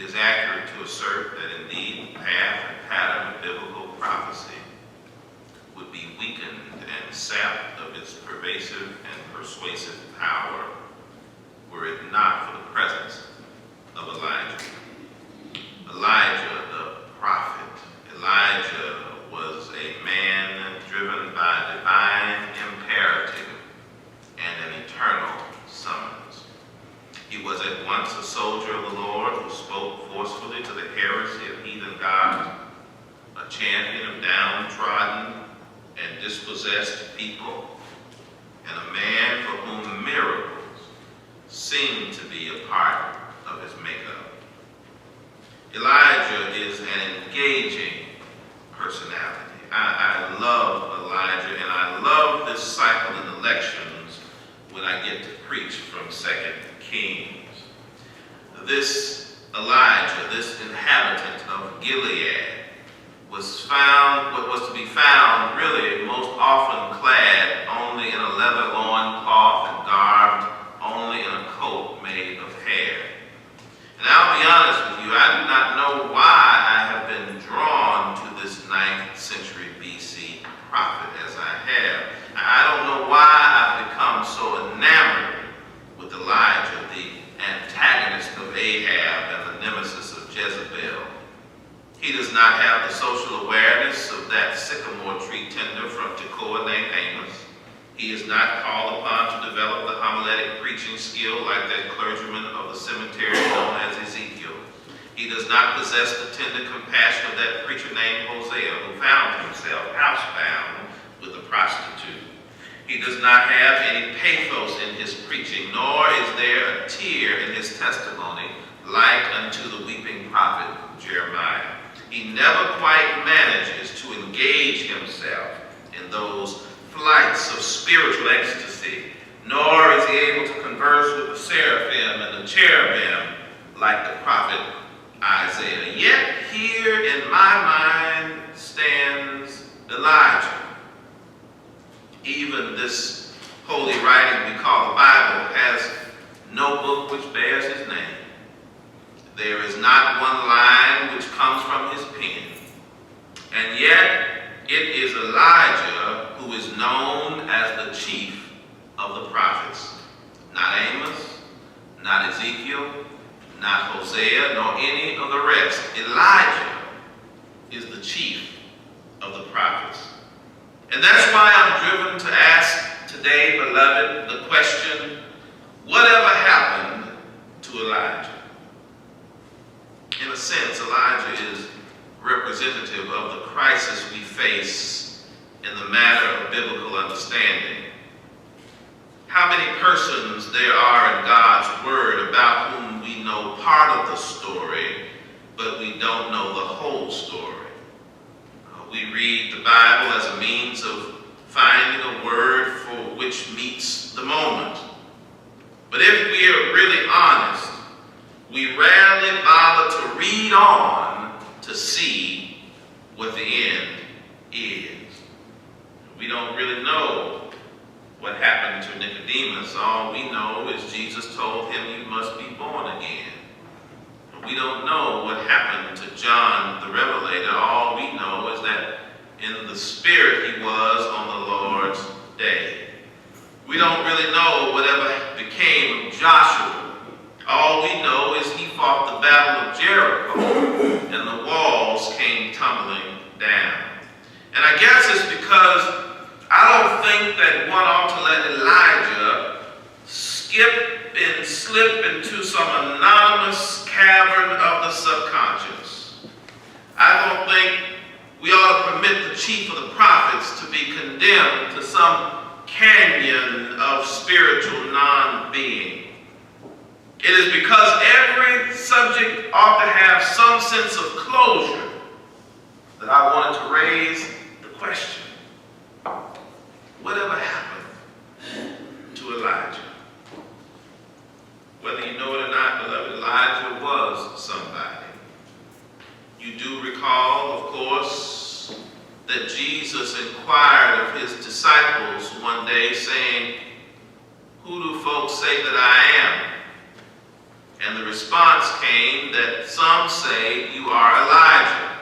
It is accurate to assert that indeed the path and pattern of biblical prophecy would be weakened and sapped of its pervasive and persuasive power were it not for the presence of Elijah. Elijah, the prophet. Elijah was a man driven by divine imperative and an eternal summons. He was at once a soldier of the Lord who spoke forcefully to the heresy of heathen gods, a champion of downtrodden and dispossessed people, and a man for whom miracles seemed to be a part of his makeup. Elijah is an engaging personality. I love Elijah, and I love this cycle in elections when I get to preach from 2 Kings. This Elijah, this inhabitant of Gilead, was to be found really most often clad only in a leather loincloth and garbed only in a coat made of hair. And I'll be honest with you, I do not know why I have been drawn to this 9th century BC prophet as I have. I don't know why I've become so enamored with Elijah, the antagonist of Ahab and the nemesis of Jezebel. He does not have the social awareness of that sycamore tree tender from Tekoa named Amos. He is not called upon to develop the homiletic preaching skill like that clergyman of the cemetery known as Ezekiel. He does not possess the tender compassion of that preacher named Hosea who found himself housebound with a prostitute. He does not have any pathos in his preaching, nor is there a tear in his testimony like unto the weeping prophet Jeremiah. He never quite manages to engage himself in those flights of spiritual ecstasy, nor is he able to converse with the seraphim and the cherubim like the prophet Isaiah. Yet here in my mind stands Elijah. Even this holy writing we call the Bible has no book which bears his name. There is not one line which comes from his pen. And yet it is Elijah who is known as the chief of the prophets. Not Amos, not Ezekiel, not Hosea, nor any of the rest. Elijah is the chief of the prophets. And that's why I'm driven to ask today, beloved, the question, whatever happened to Elijah? In a sense, Elijah is representative of the crisis we face in the matter of biblical understanding. How many persons there are in God's Word about whom we know part of the story, but we don't know the whole story. We read the Bible as a means of finding a word for which meets the moment. But if we are really honest, we rarely bother to read on to see what the end is. We don't really know what happened to Nicodemus. All we know is Jesus told him you must be born again. We don't know what happened to John the Revelator. All we know is that in the spirit he was on the Lord's day. We don't really know whatever became of Joshua. All we know is he fought the battle of Jericho and the walls came tumbling down. And I guess it's because I don't think that one ought to let Elijah skip and slip into some anonymous cavern of the subconscious. I don't think we ought to permit the chief of the prophets to be condemned to some canyon of spiritual non-being. It is because every subject ought to have some sense of closure that I wanted to raise the question, whatever happened to Elijah? Whether you know it or not, beloved, Elijah was somebody. You do recall, of course, that Jesus inquired of his disciples one day saying, "Who do folks say that I am?" And the response came that some say you are Elijah.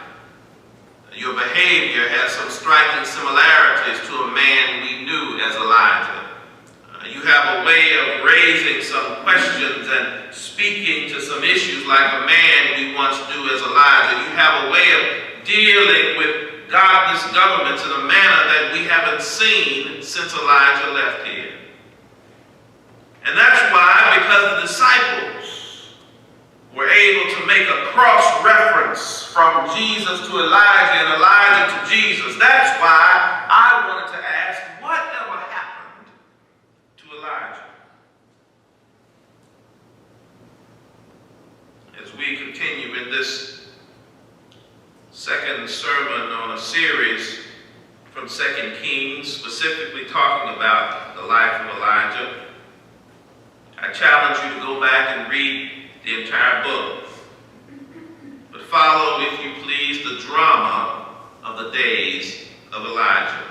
Your behavior has some striking similarities to a man we knew as Elijah. You have a way of raising some questions and speaking to some issues like a man we once knew as Elijah. You have a way of dealing with godless governments in a manner that we haven't seen since Elijah left here. And that's why, because the disciples were able to make a cross-reference from Jesus to Elijah and Elijah to Jesus, that's why I wanted to ask, whatever happened to Elijah? As we continue in this second sermon on a series from 2 Kings, specifically talking about the life of Elijah, I challenge you to go back and read the entire book. But follow, if you please, the drama of the days of Elijah.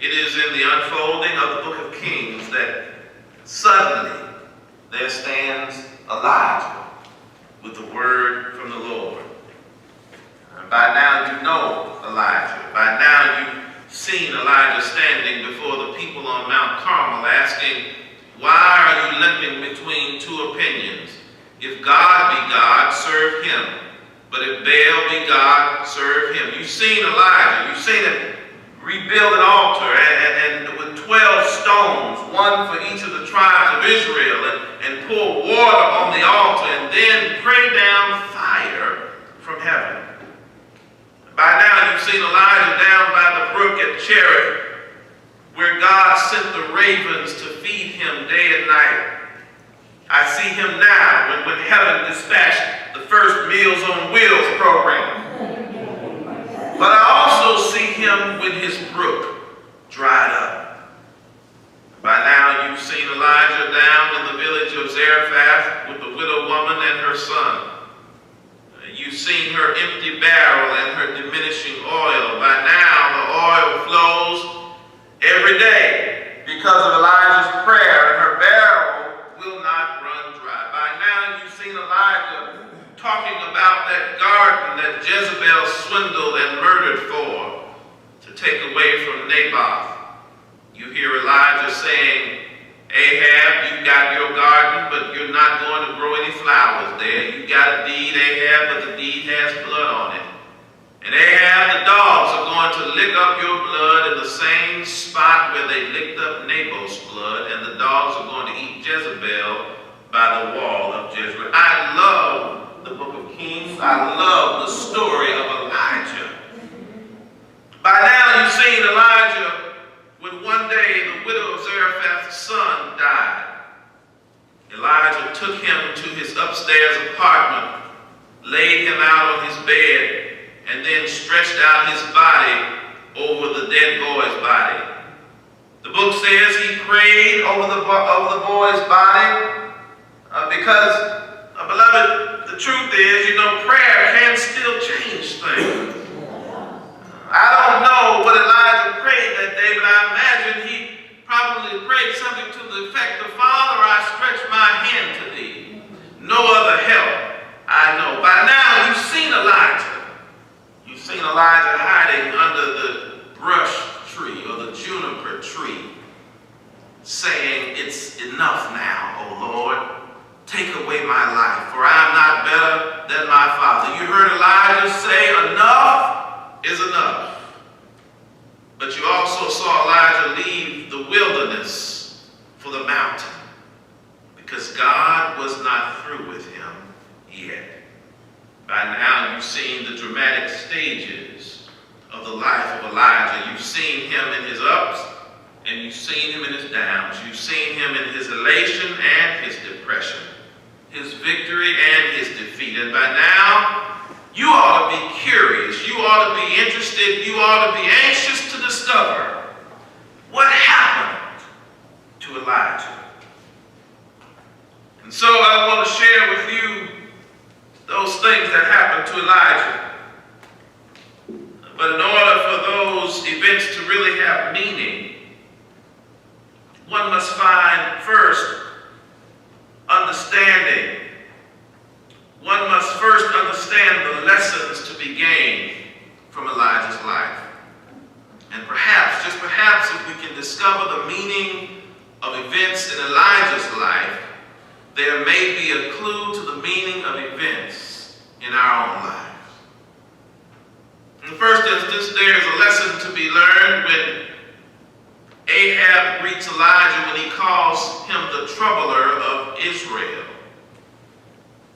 It is in the unfolding of the book of Kings that suddenly there stands Elijah with the word from the Lord. By now you know Elijah. By now you've seen Elijah standing before the people on Mount Carmel asking, why are you limping between two opinions? If God be God, serve him. But if Baal be God, serve him. You've seen Elijah. You've seen him rebuild an altar and with 12 stones, one for each of the tribes of Israel, and pour water on the altar and then pray down fire from heaven. By now you've seen Elijah down by the brook at Cherith, where God sent the ravens to feed him day and night. I see him now when heaven dispatched the first Meals on Wheels program. But I also see him when his brook dried up. By now you've seen Elijah down in the village of Zarephath with the widow woman and her son. You've seen her empty barrel and her diminishing oil. By now the oil flows every day because of Elijah's prayer, and her barrel will not run dry. By now you've seen Elijah talking about that garden that Jezebel swindled and murdered for to take away from Naboth. You hear Elijah saying, Ahab, you've got your garden, but you're not going to grow any flowers there. You've got a deed, Ahab, but the deed has blood on it. And Ahab, the dogs are going to lick up your blood in the same spot where they licked up Naboth's blood, and the dogs are going to eat Jezebel by the wall of Jezreel. I love the book of Kings. I love the story of Elijah. By now you've seen Elijah when one day the widow of Zarephath's son died. Elijah took him to his upstairs apartment, laid him out on his bed, and then stretched out his body over the dead boy's body. The book says he prayed over the boy's body because, beloved, the truth is, prayer can still change things. I don't know what Elijah prayed that day, but I imagine he probably prayed something to the effect of, Father, I stretch my hand to thee. No other help I know. By now you've seen Elijah. You've seen Elijah hiding under the brush tree or the juniper tree, saying, it's enough now, O Lord. Take away my life, for I am not better than my father. You heard Elijah say, enough is enough. But you also saw Elijah leave the wilderness for the mountain, because God was not through with him yet. By now you've seen the dramatic stages of the life of Elijah. You've seen him in his ups, and you've seen him in his downs. You've seen him in his elation and his depression, his victory and his defeat. And by now, you ought to be curious. You ought to be interested. You ought to be anxious to discover what happened to Elijah. And so I want to share with you those things that happened to Elijah. But in order for those events to really have meaning, one must find first understanding be gained from Elijah's life. And perhaps, just perhaps, if we can discover the meaning of events in Elijah's life, there may be a clue to the meaning of events in our own lives. In the first instance, there is a lesson to be learned when Ahab greets Elijah when he calls him the troubler of Israel.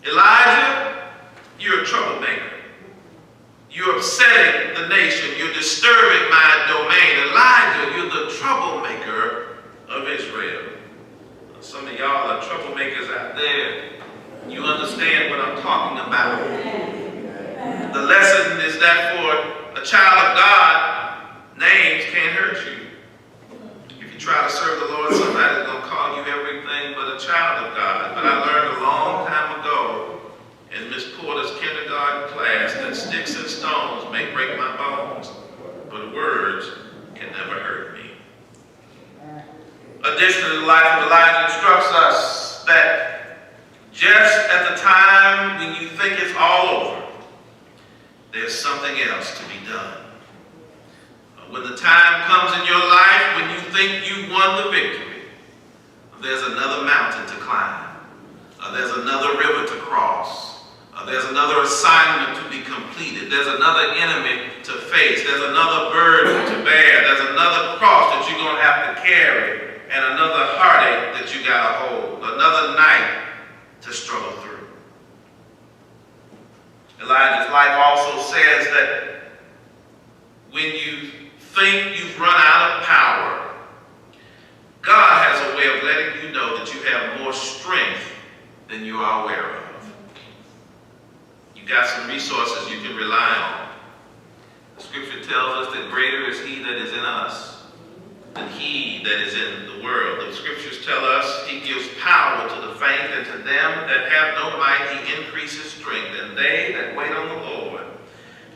Elijah, you're a troublemaker. You're upsetting the nation. You're disturbing my domain. Elijah, you're the troublemaker of Israel. Some of y'all are troublemakers out there. You understand what I'm talking about. The lesson is that for a child of God, names can't hurt you. If you try to serve the Lord, somebody's going to call you everything but a child of God. But I learned a long time ago in Miss Porter's kindergarten class that sticks and stones may break my bones, but words can never hurt me. Additionally, the life of Elijah instructs us that just at the time when you think it's all over, there's something else to be done. When the time comes in your life when you think you won the victory, there's another mountain to climb. There's another river to cross. There's another assignment to be completed. There's another enemy to face. There's another burden to bear. There's another cross that you're going to have to carry. And another heartache that you got to hold. Another night to struggle through. Elijah's life also says that when you think you've run out of power, God has a way of letting you know that you have more strength than you are aware of. You got some resources you can rely on. The scripture tells us that greater is he that is in us than he that is in the world. The scriptures tell us he gives power to the faint, and to them that have no might he increases strength. And they that wait on the Lord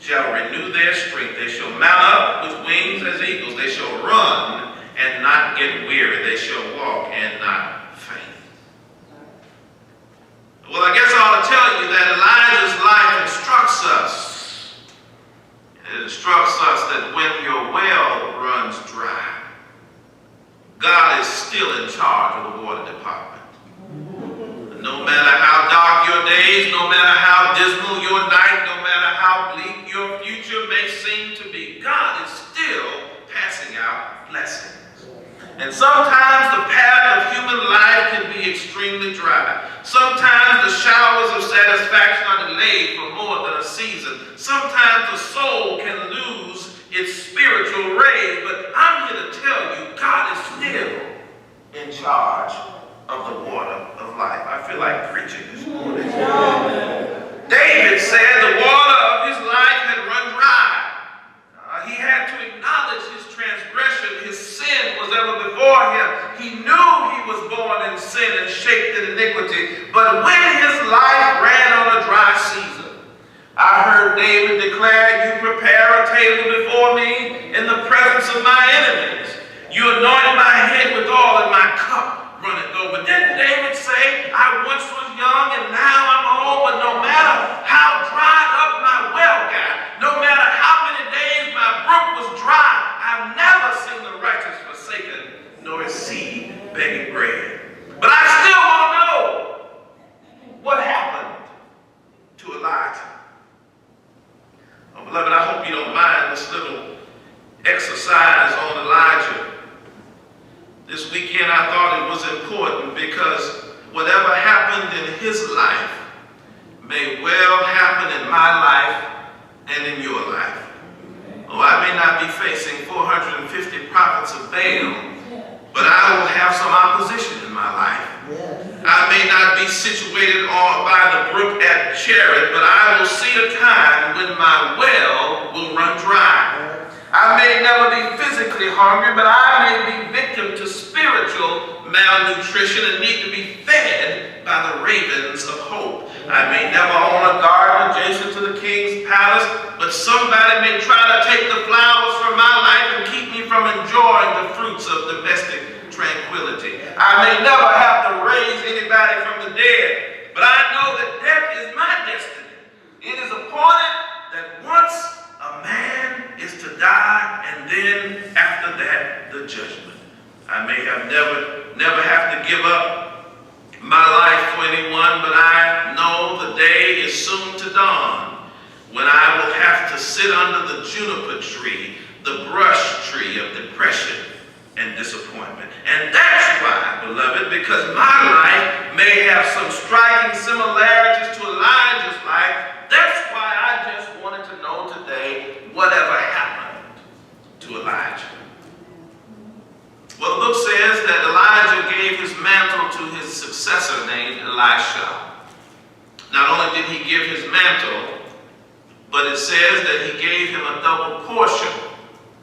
shall renew their strength. They shall mount up with wings as eagles. They shall run and not get weary. They shall walk and not faint. Well, I guess I ought to tell you that Elijah's life instructs us. It instructs us that when your well runs dry, God is still in charge of the water department. No matter how dark your days, no matter how dismal your night, no matter how bleak your future may seem to be, God is still passing out blessings. And sometimes the path of human life can be extremely dry. Sometimes the showers of satisfaction are delayed for more than a season. Sometimes the soul can lose its spiritual rays. But I'm here to tell you, God is still in charge of the water of life. I feel like preaching this morning. David said the water of his life had run dry. He had to acknowledge his transgression. His sin was ever before him. He knew he was born in sin and shaped in iniquity. But when his life ran on a dry season, I heard David declare, "You prepare a table before me in the presence of my enemies. You anoint my head with oil, and my cup runneth over." Didn't David say, "I once was young and now I'm old, but no matter how dried up my well got, no matter how many days my brook was dry, I've never seen the righteous forsaken, nor his seed begging bread." But I still want to know what happened to Elijah. Oh, beloved, I hope you don't mind this little exercise on Elijah. This weekend I thought it was important because whatever happened in his life may well happen in my life and in your life. Oh, I may not be facing 450 prophets of Baal, but I will have some opposition in my life. I may not be situated by the brook at Cherith, but I will see a time when my well will run dry. I may never be physically hungry, but I may be victim to spiritual malnutrition and need to be fed by the ravens of hope. I may never own a garden adjacent to the king's palace, but somebody may try to take the flowers from my life and keep me from enjoying the fruits of domestic tranquility. I may never have to raise anybody from the dead, but I know that death is my destiny. It is appointed that is soon to dawn, when I will have to sit under the juniper tree, the brush tree of depression and disappointment. And that's why, beloved, because my life may have some striking similarities to Elijah's life, that's why I just wanted to know today whatever happened to Elijah. Well, the book says that Elijah gave his mantle to his successor named Elisha. Not only did he give his mantle, but it says that he gave him a double portion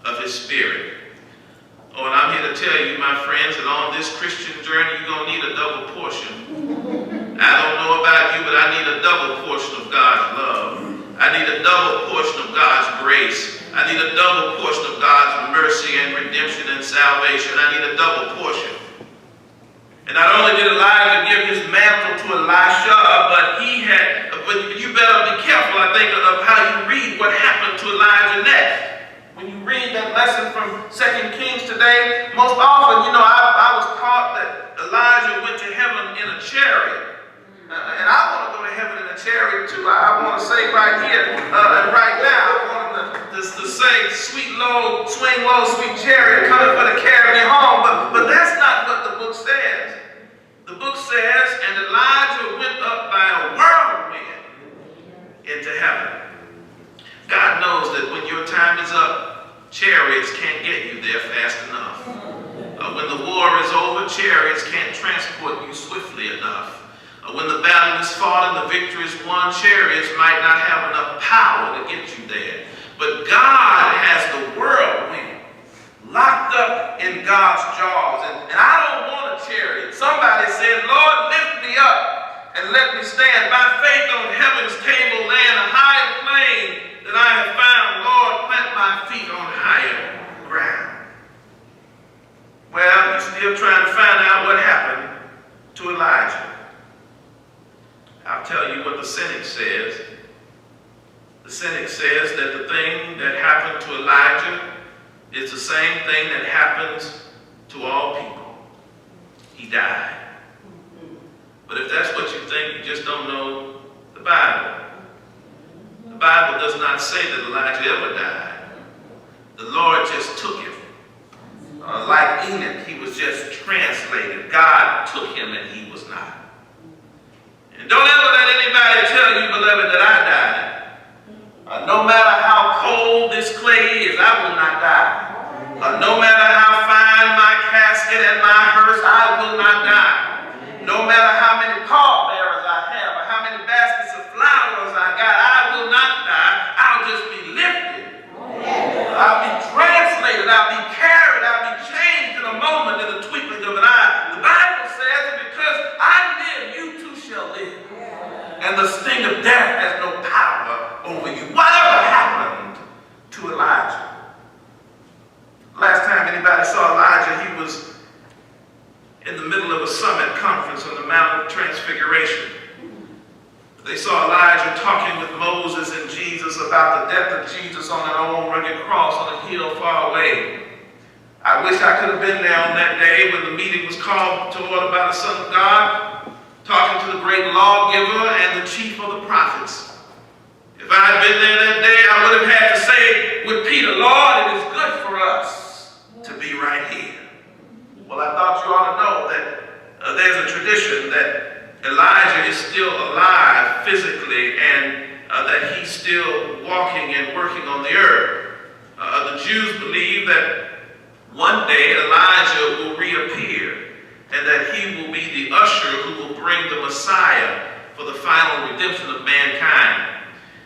of his spirit. Oh, and I'm here to tell you, my friends, that on this Christian journey, you're going to need a double portion. I don't know about you, but I need a double portion of God's love. I need a double portion of God's grace. I need a double portion of God's mercy and redemption and salvation. I need a double portion. And not only did Elijah give his mantle to Elisha, but you better be careful, I think, of how you read what happened to Elijah next. When you read that lesson from 2 Kings today, most often, I was taught that Elijah went to heaven in a chariot. And I want to go to heaven in a chariot too. I want to say right here and right now, I want to say, swing low, sweet chariot coming for to carry me home. But that's not what the book says. The book says, and Elijah went up by a whirlwind into heaven. God knows that when your time is up, chariots can't get you there fast enough. When the war is over, chariots can't transport you swiftly enough. When the battle is fought and the victory is won, chariots might not have enough power to get you there. But God has the whirlwind locked up in God's jaws. And I don't want a chariot. Somebody said, Lord, lift me up and let me stand by faith on heaven's table land, a higher plane that I have found. Lord, plant my feet on higher ground. Well, you're still trying to find out what happened to Elijah. I'll tell you what the cynic says. The cynic says that the thing that happened to Elijah is the same thing that happens to all people. He died. But if that's what you think, you just don't know the Bible. The Bible does not say that Elijah ever died. The Lord just took him. Like Enoch, he was just translated. God took him and he was not. And don't ever let anybody tell you, beloved, that I died. No matter how cold this clay is, I will not die. No matter how fine my casket and my hearse, I will not die. No matter how many pallbearers I have or how many baskets of flowers I got, I will not die. I'll just be lifted. I'll be translated. I'll be carried. I'll be changed in a moment, in the twinkling of an eye. The Bible says that because I live, you too shall live. And the sting of death has no power over you. Whatever happened to Elijah? Last time anybody saw Elijah, he was in the middle of a summit conference on the Mount of Transfiguration. They saw Elijah talking with Moses and Jesus about the death of Jesus on an old rugged cross on a hill far away. I wish I could have been there on that day when the meeting was called to order by the Son of God, talking to the great lawgiver and the chief of the prophets. If I had been there that day, I would have had to say with Peter, Lord, it is good for us to be right here. Well, I thought you ought to know that there's a tradition that Elijah is still alive physically and that he's still walking and working on the earth. The Jews believe that one day Elijah will reappear and that he will be the usher who will bring the Messiah for the final redemption of mankind.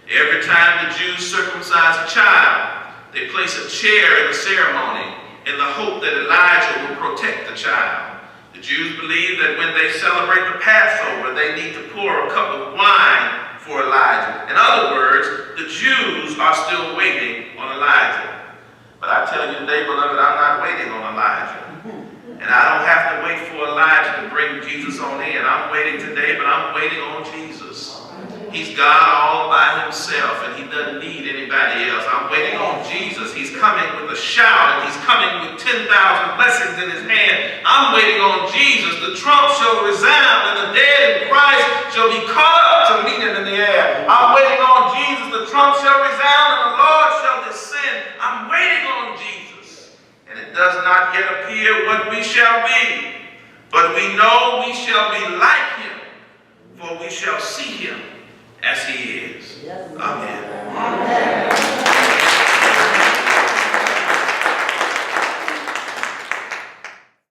Every time the Jews circumcise a child, they place a chair in the ceremony in the hope that Elijah will protect the child. The Jews believe that when they celebrate the Passover, they need to pour a cup of wine for Elijah. In other words, the Jews are still waiting on Elijah. But I tell you today, beloved, I'm not waiting on Elijah. And I don't have to wait for Elijah to bring Jesus on in. I'm waiting today, but I'm waiting on Jesus. He's God all by himself, and he doesn't need anybody else. I'm waiting on Jesus. He's coming with a shout, and he's coming with 10,000 blessings in his hand. I'm waiting on Jesus. The trump shall resound, and the dead in Christ shall be caught up to meet him in the air. we shall be, but we know we shall be like him, for we shall see him as he is. Amen.